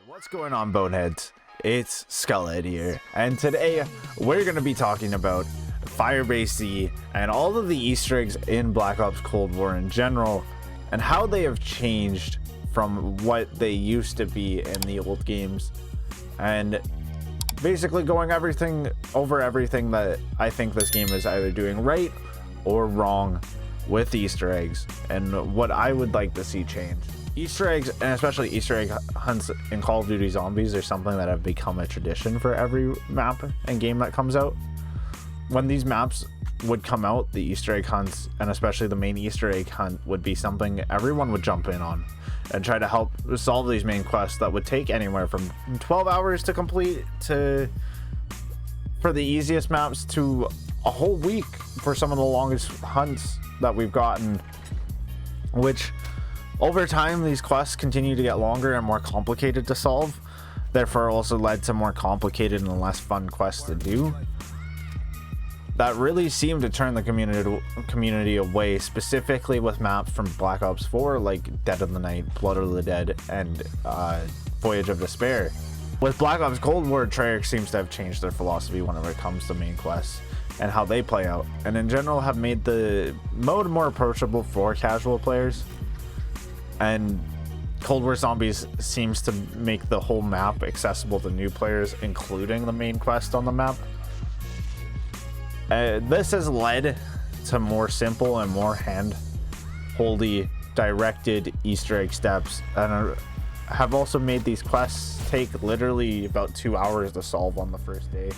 What's going on, boneheads? It's Skullhead here, and today we're going to be talking about Firebase Z and all of the Easter eggs in Black Ops Cold War in general, and how they have changed from what they used to be in the old games, and basically going over everything that I think this game is either doing right or wrong with Easter eggs, and what I would like to see change. Easter eggs, and especially Easter egg hunts in Call of Duty Zombies, are something that have become a tradition for every map and game that comes out. When these maps would come out, the Easter egg hunts, and especially the main Easter egg hunt, would be something everyone would jump in on and try to help solve these main quests that would take anywhere from 12 hours to complete to, for the easiest maps, to a whole week for some of the longest hunts that we've gotten, which over time these quests continue to get longer and more complicated to solve, therefore also led to more complicated and less fun quests to do. That really seemed to turn the community away, specifically with maps from Black Ops 4 like Dead of the Night, Blood of the Dead, and Voyage of Despair. With Black Ops Cold War, Treyarch seems to have changed their philosophy whenever it comes to main quests and how they play out, and in general have made the mode more approachable for casual players. And Cold War Zombies seems to make the whole map accessible to new players, including the main quest on the map. This has led to more simple and more hand-holdy directed Easter egg steps, and have also made these quests take literally about 2 hours to solve on the first day.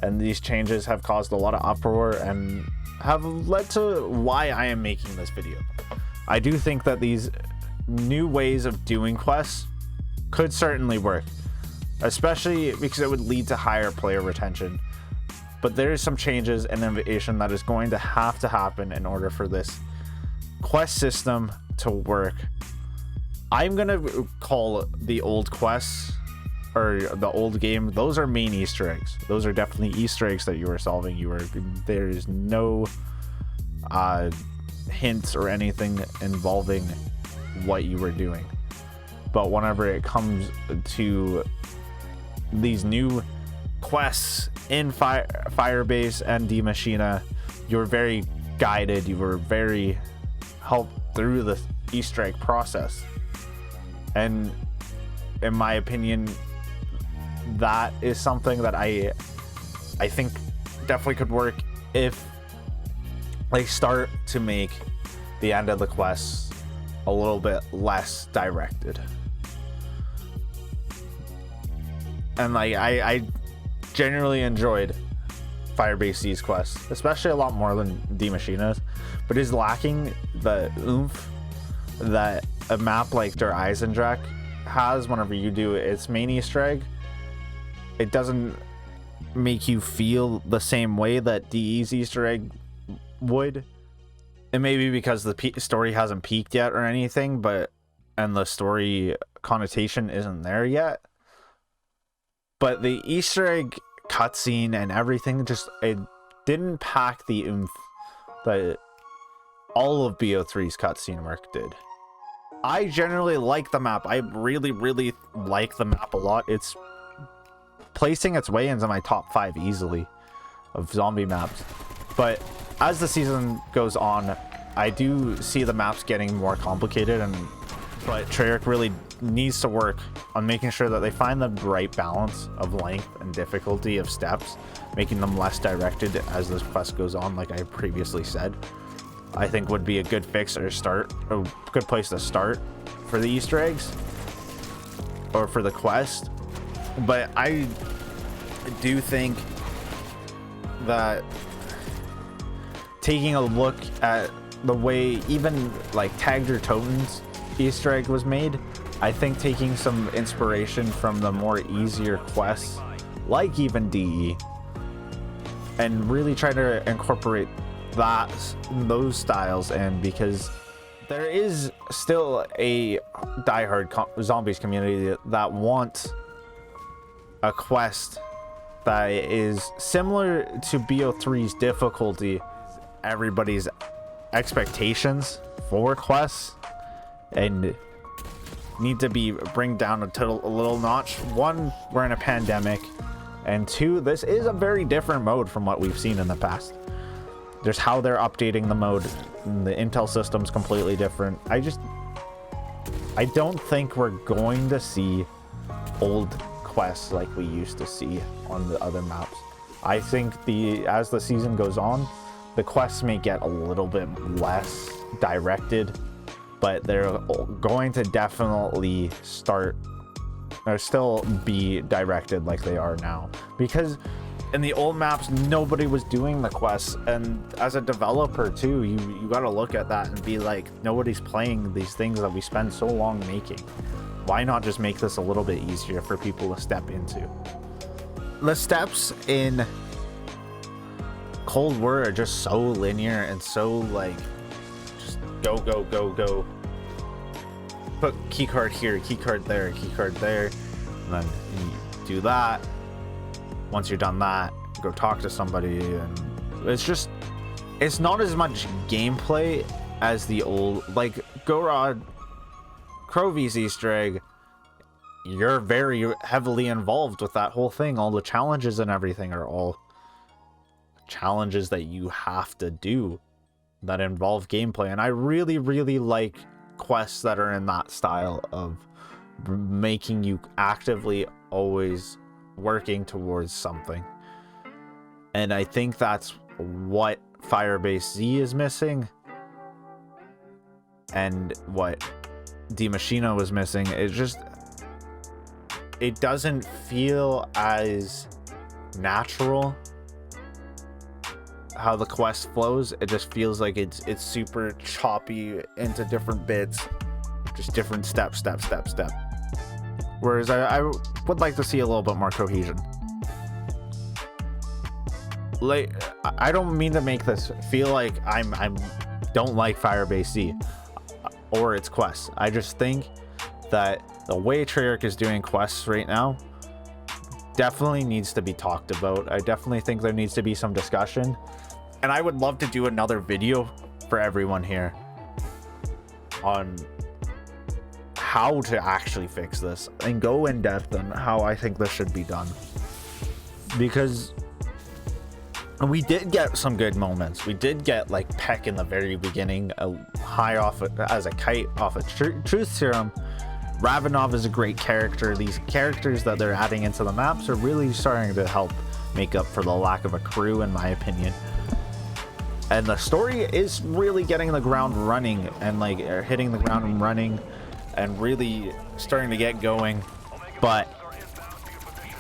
And these changes have caused a lot of uproar and have led to why I am making this video. I do think that these new ways of doing quests could certainly work, especially because it would lead to higher player retention. But there is some changes and innovation that is going to have to happen in order for this quest system to work. I'm gonna call the old quests, or the old game, those are main Easter eggs. Those are definitely Easter eggs that you are solving. There's no hints or anything involving what you were doing. But whenever it comes to these new quests in Firebase and Die Maschine, you're very guided, you were very helped through the Easter egg process, and in my opinion that is something that I think definitely could work if they start to make the end of the quests a little bit less directed. And like I genuinely enjoyed Firebase Z's quests, especially a lot more than Die Maschine, but is lacking the oomph that a map like Der Eisendrache has whenever you do its main Easter egg. It doesn't make you feel the same way that DE's Easter egg would. It may be because the story hasn't peaked yet or anything, and the story connotation isn't there yet. But the Easter egg cutscene and everything, it didn't pack the oomph that all of BO3's cutscene work did. I generally like the map. I really, really like the map a lot. It's placing its way into my top 5 easily of zombie maps. But as the season goes on, I do see the maps getting more complicated, but Treyarch really needs to work on making sure that they find the right balance of length and difficulty of steps, making them less directed as this quest goes on, like I previously said. I think would be a good fix or a good place to start for the Easter eggs or for the quest. But I do think that taking a look at the way even like Tagged Your Totems Easter egg was made, I think taking some inspiration from the more easier quests like even DE and really try to incorporate those styles in, because there is still a diehard zombies community that wants a quest that is similar to BO3's difficulty, everybody's expectations for quests, and need to be bring down a little notch. One, we're in a pandemic, and two, this is a very different mode from what we've seen in the past. There's how they're updating the mode. The intel system's completely different. I don't think we're going to see old quests like we used to see on the other maps. I think as the season goes on, the quests may get a little bit less directed, but they're going to definitely start or still be directed like they are now, because in the old maps nobody was doing the quests, and as a developer too, you got to look at that and be like, nobody's playing these things that we spend so long making. Why not just make this a little bit easier for people to step into? The steps in Cold War are just so linear and so like just go go go go, put keycard here, keycard there, keycard there, and then you do that. Once you're done that, go talk to somebody, and it's not as much gameplay as the old, like Gorod Crovy's Easter egg. You're very heavily involved with that whole thing. All the challenges and everything are all challenges that you have to do that involve gameplay, and I really, really like quests that are in that style of making you actively always working towards something. And I think that's what Firebase Z is missing, and what Die Maschine was missing. It doesn't feel as natural how the quest flows. It just feels like it's super choppy into different bits, just different step. Whereas I would like to see a little bit more cohesion. Like, I don't mean to make this feel like I'm don't like Firebase Z or its quests. I just think that the way Treyarch is doing quests right now definitely needs to be talked about. I definitely think there needs to be some discussion, and I would love to do another video for everyone here on how to actually fix this and go in depth on how I think this should be done, because we did get some good moments. We did get like Peck in the very beginning, high off as a kite off a truth serum. Ravenov is a great character. These characters that they're adding into the maps are really starting to help make up for the lack of a crew, in my opinion. And the story is really getting the ground running, and like hitting the ground running and really starting to get going. But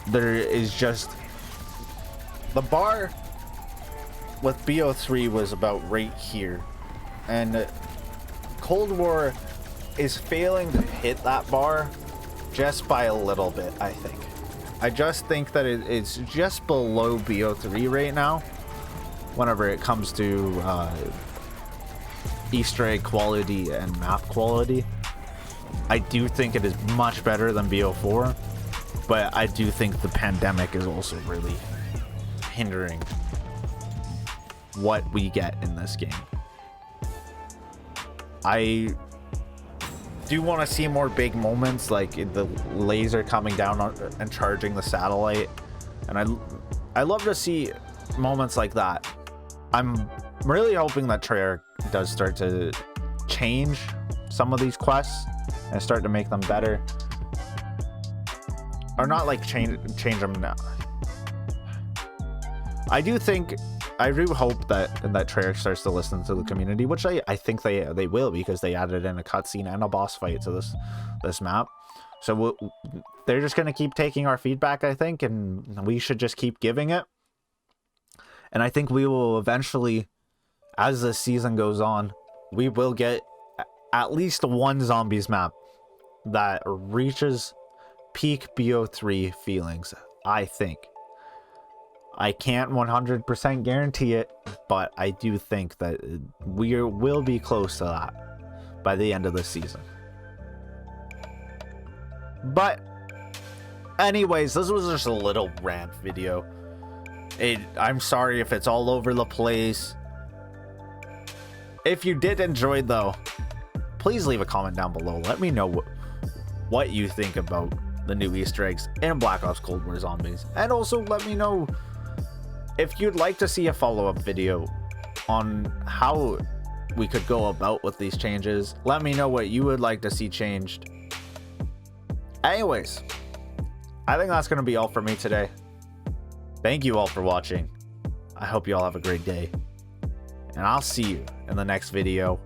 there is just the bar with BO3 was about right here, and Cold War is failing to hit that bar just by a little bit. I just think that it's just below BO3 right now whenever it comes to Easter egg quality and map quality. I do think it is much better than BO4, but I do think the pandemic is also really hindering what we get in this game. I do want to see more big moments, like the laser coming down and charging the satellite, and I love to see moments like that. I'm really hoping that Treyarch does start to change some of these quests and start to make them better, or not like change them now. I do hope that Treyarch starts to listen to the community, which I think they will, because they added in a cutscene and a boss fight to this map. So they're just going to keep taking our feedback, I think, and we should just keep giving it. And I think we will eventually, as the season goes on, we will get at least one zombies map that reaches peak BO3 feelings, I think. I can't 100% guarantee it, but I do think that we will be close to that by the end of the season. But anyways, this was just a little rant video. I'm sorry if it's all over the place. If you did enjoy though, please leave a comment down below. Let me know what you think about the new Easter eggs in Black Ops Cold War Zombies. And also let me know if you'd like to see a follow-up video on how we could go about with these changes. Let me know what you would like to see changed. Anyways, I think that's going to be all for me today. Thank you all for watching. I hope you all have a great day. And I'll see you in the next video.